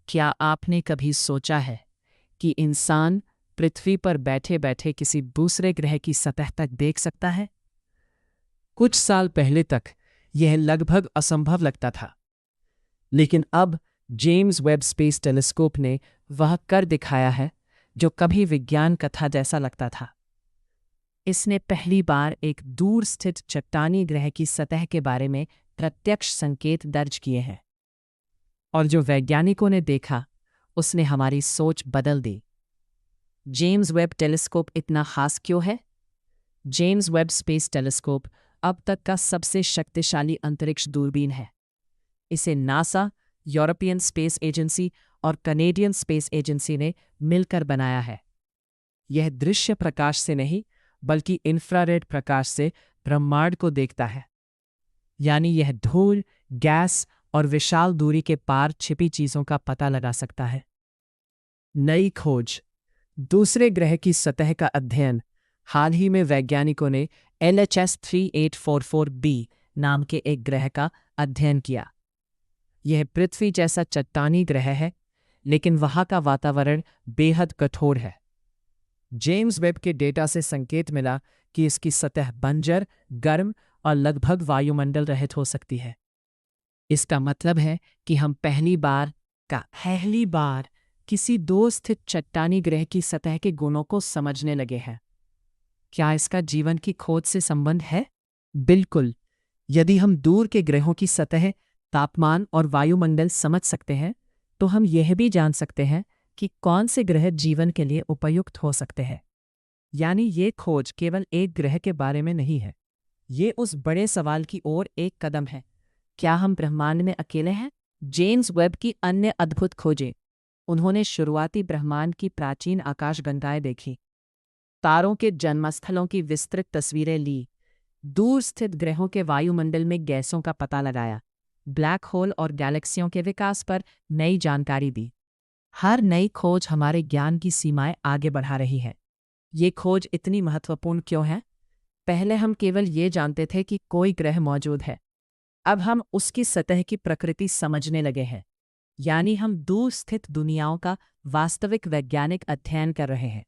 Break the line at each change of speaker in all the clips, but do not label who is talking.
क्या आपने कभी सोचा है कि इंसान पृथ्वी पर बैठे बैठे किसी दूसरे ग्रह की सतह तक देख सकता है? कुछ साल पहले तक यह लगभग असंभव लगता था, लेकिन अब जेम्स वेब स्पेस टेलीस्कोप ने वह कर दिखाया है जो कभी विज्ञान कथा जैसा लगता था। इसने पहली बार एक दूर स्थित चट्टानी ग्रह की सतह के बारे में प्रत्यक्ष संकेत दर्ज किए हैं, और जो वैज्ञानिकों ने देखा उसने हमारी सोच बदल दी। जेम्स वेब टेलीस्कोप इतना खास क्यों है? जेम्स वेब स्पेस टेलीस्कोप अब तक का सबसे शक्तिशाली अंतरिक्ष दूरबीन है। इसे नासा, यूरोपियन स्पेस एजेंसी और कनेडियन स्पेस एजेंसी ने मिलकर बनाया है। यह दृश्य प्रकाश से नहीं बल्कि इंफ्रारेड प्रकाश से ब्रह्मांड को देखता है, यानी यह धूल, गैस और विशाल दूरी के पार छिपी चीजों का पता लगा सकता है। नई खोज। दूसरे ग्रह की सतह का अध्ययन। हाल ही में वैज्ञानिकों ने LHS 3844b नाम के एक ग्रह का अध्ययन किया। यह पृथ्वी जैसा चट्टानी ग्रह है, लेकिन वहाँ का वातावरण बेहद कठोर है। जेम्स वेब के डेटा से संकेत मिला कि इसकी सतह बंजर, गर्म और लगभग वायुमंडल रहित हो सकती है। इसका मतलब है कि हम पहली बार किसी दूर स्थित चट्टानी ग्रह की सतह के गुणों को समझने लगे हैं। क्या इसका जीवन की खोज से संबंध है? बिल्कुल। यदि हम दूर के ग्रहों की सतह, तापमान और वायुमंडल समझ सकते हैं, तो हम यह भी जान सकते हैं कि कौन से ग्रह जीवन के लिए उपयुक्त हो सकते हैं। यानी ये खोज केवल एक ग्रह के बारे में नहीं है, ये उस बड़े सवाल की ओर एक कदम है। क्या हम ब्रह्मांड में अकेले हैं? जेम्स वेब की अन्य अद्भुत खोजें। उन्होंने शुरुआती ब्रह्मांड की प्राचीन आकाशगंगाएं देखी, तारों के जन्मस्थलों की विस्तृत तस्वीरें ली, दूर स्थित ग्रहों के वायुमंडल में गैसों का पता लगाया, ब्लैक होल और गैलेक्सियों के विकास पर नई जानकारी दी। हर नई खोज हमारे ज्ञान की सीमाएं आगे बढ़ा रही है। ये खोज इतनी महत्वपूर्ण क्यों है? पहले हम केवल ये जानते थे कि कोई ग्रह मौजूद है। अब हम उसकी सतह की प्रकृति समझने लगे हैं, यानी हम दूर स्थित दुनियाओं का वास्तविक वैज्ञानिक अध्ययन कर रहे हैं।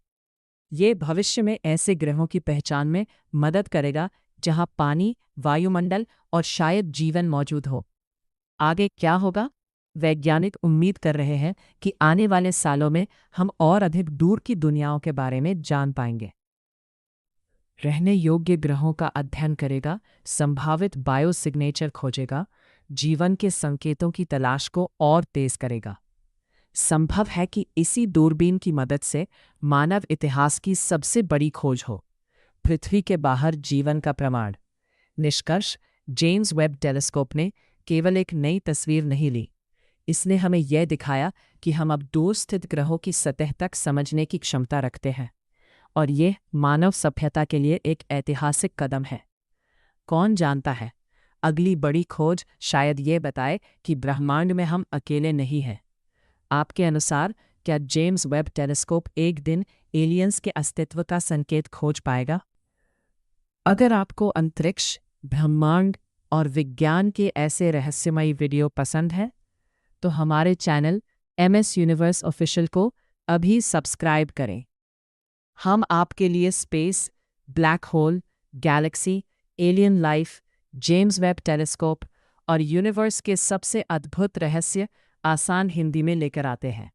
ये भविष्य में ऐसे ग्रहों की पहचान में मदद करेगा जहां पानी, वायुमंडल और शायद जीवन मौजूद हो। आगे क्या होगा? वैज्ञानिक उम्मीद कर रहे हैं कि आने वाले सालों में हम और अधिक दूर की दुनियाओं के बारे में जान पाएंगे। रहने योग्य ग्रहों का अध्ययन करेगा, संभावित बायोसिग्नेचर खोजेगा, जीवन के संकेतों की तलाश को और तेज करेगा। संभव है कि इसी दूरबीन की मदद से मानव इतिहास की सबसे बड़ी खोज हो, पृथ्वी के बाहर जीवन का प्रमाण। निष्कर्ष: जेम्स वेब टेलीस्कोप ने केवल एक नई तस्वीर नहीं ली, इसने हमें यह दिखाया कि हम अब दूर स्थित ग्रहों की सतह तक समझने की क्षमता रखते हैं, और यह मानव सभ्यता के लिए एक ऐतिहासिक कदम है। कौन जानता है, अगली बड़ी खोज शायद ये बताए कि ब्रह्मांड में हम अकेले नहीं हैं। आपके अनुसार क्या जेम्स वेब टेलीस्कोप एक दिन एलियंस के अस्तित्व का संकेत खोज पाएगा? अगर आपको अंतरिक्ष, ब्रह्मांड और विज्ञान के ऐसे रहस्यमयी वीडियो पसंद है, तो हमारे चैनल MS यूनिवर्स ऑफिशियल को अभी सब्सक्राइब करें। हम आपके लिए space, black hole, Galaxy, alien life, James Webb telescope और यूनिवर्स के सबसे अद्भुत रहस्य आसान हिंदी में लेकर आते हैं।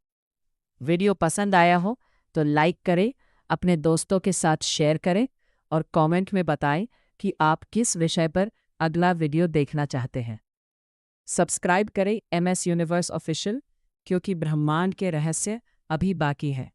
वीडियो पसंद आया हो तो लाइक करें, अपने दोस्तों के साथ शेयर करें और कमेंट में बताएं कि आप किस विषय पर अगला वीडियो देखना चाहते हैं। सब्सक्राइब करें MS यूनिवर्स ऑफिशियल, क्योंकि ब्रह्मांड के रहस्य अभी बाकी है।